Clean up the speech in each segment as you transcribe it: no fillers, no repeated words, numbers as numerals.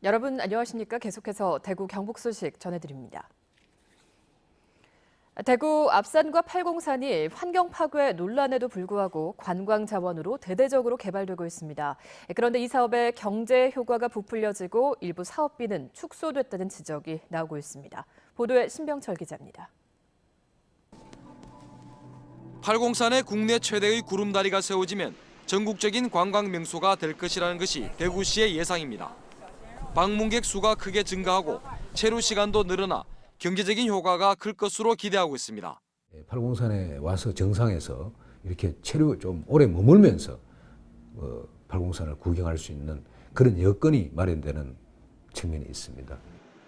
여러분 안녕하십니까? 계속해서 대구 경북 소식 전해드립니다. 대구 압산과 팔공산이 환경 파괴 논란에도 불구하고 관광 자원으로 대대적으로 개발되고 있습니다. 그런데 이 사업의 경제 효과가 부풀려지고 일부 사업비는 축소됐다는 지적이 나오고 있습니다. 보도에 신병철 기자입니다. 팔공산의 국내 최대의 구름다리가 세워지면 전국적인 관광 명소가 될 것이라는 것이 대구시의 예상입니다. 방문객 수가 크게 증가하고 체류 시간도 늘어나 경제적인 효과가 클 것으로 기대하고 있습니다. 팔공산에 와서 정상에서 이렇게 체류 좀 오래 머물면서 팔공산을 구경할 수 있는 그런 여건이 마련되는 측면이 있습니다.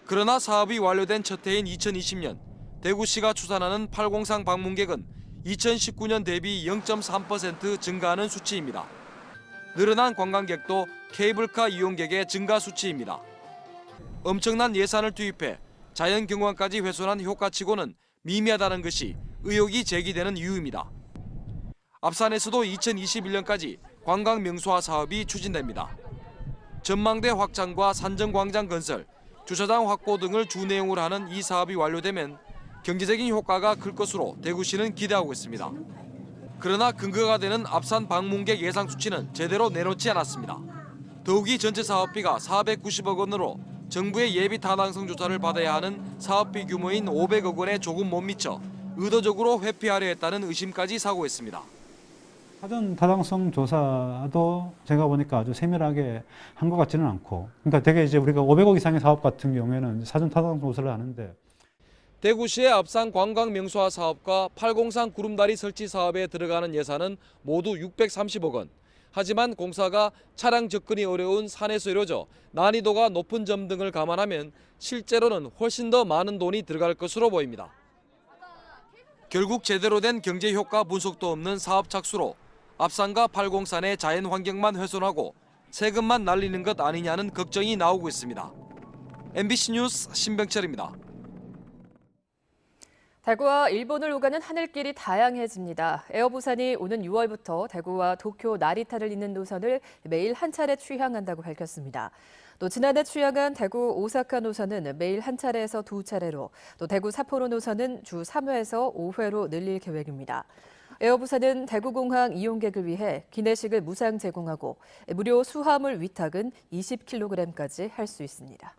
그러나 사업이 완료된 첫 해인 2020년 대구시가 추산하는 팔공산 방문객은 2019년 대비 0.3% 증가하는 수치입니다. 늘어난 관광객도 케이블카 이용객의 증가 수치입니다. 엄청난 예산을 투입해 자연경관까지 훼손한 효과치고는 미미하다는 것이 의혹이 제기되는 이유입니다. 압산에서도 2021년까지 관광명소화 사업이 추진됩니다. 전망대 확장과 산정광장 건설, 주차장 확보 등을 주 내용으로 하는 이 사업이 완료되면 경제적인 효과가 클 것으로 대구시는 기대하고 있습니다. 그러나 근거가 되는 압산 방문객 예상 수치는 제대로 내놓지 않았습니다. 더욱이 전체 사업비가 490억 원으로 정부의 예비 타당성 조사를 받아야 하는 사업비 규모인 500억 원에 조금 못 미쳐 의도적으로 회피하려 했다는 의심까지 사고 있습니다. 사전 타당성 조사도 제가 보니까 아주 세밀하게 한 것 같지는 않고, 그러니까 되게 이제 우리가 500억 이상의 사업 같은 경우에는 사전 타당성 조사를 하는데. 대구시의 압산 관광 명소화 사업과 팔공산 구름다리 설치 사업에 들어가는 예산은 모두 630억 원. 하지만 공사가 차량 접근이 어려운 산에서 이루어져 난이도가 높은 점 등을 감안하면 실제로는 훨씬 더 많은 돈이 들어갈 것으로 보입니다. 결국 제대로 된 경제 효과 분석도 없는 사업 착수로 압산과 팔공산의 자연 환경만 훼손하고 세금만 날리는 것 아니냐는 걱정이 나오고 있습니다. MBC 뉴스 신병철입니다. 대구와 일본을 오가는 하늘길이 다양해집니다. 에어부산이 오는 6월부터 대구와 도쿄 나리타를 잇는 노선을 매일 한 차례 취항한다고 밝혔습니다. 또 지난해 취항한 대구 오사카 노선은 매일 한 차례에서 두 차례로, 또 대구 삿포로 노선은 주 3회에서 5회로 늘릴 계획입니다. 에어부산은 대구공항 이용객을 위해 기내식을 무상 제공하고 무료 수화물 위탁은 20kg까지 할 수 있습니다.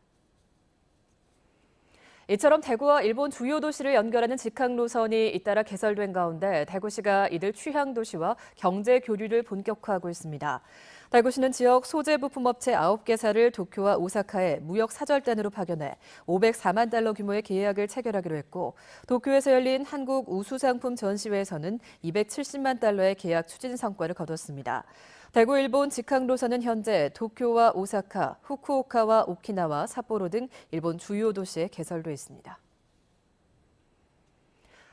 이처럼 대구와 일본 주요 도시를 연결하는 직항 노선이 잇따라 개설된 가운데 대구시가 이들 취향 도시와 경제 교류를 본격화하고 있습니다. 대구시는 지역 소재 부품업체 9개사를 도쿄와 오사카에 무역 사절단으로 파견해 504만 달러 규모의 계약을 체결하기로 했고, 도쿄에서 열린 한국 우수상품 전시회에서는 270만 달러의 계약 추진 성과를 거뒀습니다. 대구 일본 직항 노선은 현재 도쿄와 오사카, 후쿠오카와 오키나와 삿포로 등 일본 주요 도시에 개설돼 있습니다.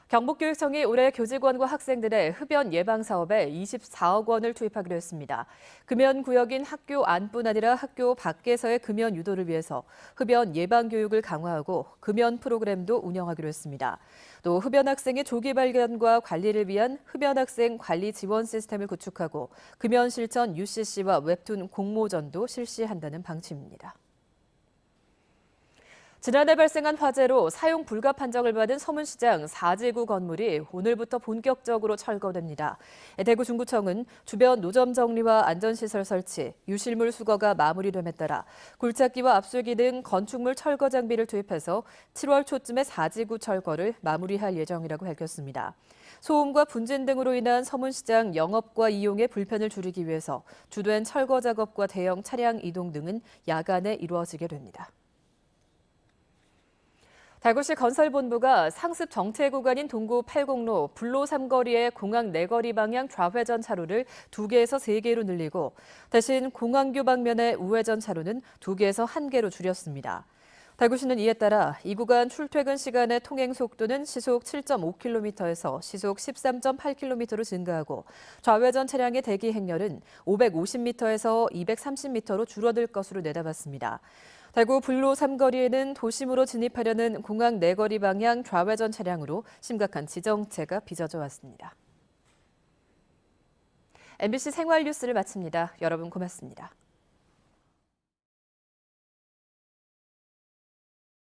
경북교육청이 올해 교직원과 학생들의 흡연 예방 사업에 24억 원을 투입하기로 했습니다. 금연 구역인 학교 안뿐 아니라 학교 밖에서의 금연 유도를 위해서 흡연 예방 교육을 강화하고 금연 프로그램도 운영하기로 했습니다. 또 흡연 학생의 조기 발견과 관리를 위한 흡연 학생 관리 지원 시스템을 구축하고 금연 실천 UCC와 웹툰 공모전도 실시한다는 방침입니다. 지난해 발생한 화재로 사용 불가 판정을 받은 서문시장 4지구 건물이 오늘부터 본격적으로 철거됩니다. 대구 중구청은 주변 노점 정리와 안전시설 설치, 유실물 수거가 마무리됨에 따라 굴착기와 압수기 등 건축물 철거 장비를 투입해서 7월 초쯤에 4지구 철거를 마무리할 예정이라고 밝혔습니다. 소음과 분진 등으로 인한 서문시장 영업과 이용의 불편을 줄이기 위해서 주된 철거 작업과 대형 차량 이동 등은 야간에 이루어지게 됩니다. 대구시 건설본부가 상습 정체 구간인 동구 8공로 불로 3거리의 공항 4거리 방향 좌회전 차로를 2개에서 3개로 늘리고 대신 공항교 방면의 우회전 차로는 2개에서 1개로 줄였습니다. 대구시는 이에 따라 이 구간 출퇴근 시간의 통행 속도는 시속 7.5km에서 시속 13.8km로 증가하고 좌회전 차량의 대기 행렬은 550m에서 230m로 줄어들 것으로 내다봤습니다. 대구 불로 3거리에는 도심으로 진입하려는 공항 4거리 방향 좌회전 차량으로 심각한 지정체가 빚어져 왔습니다. MBC 생활 뉴스를 마칩니다. 여러분 고맙습니다.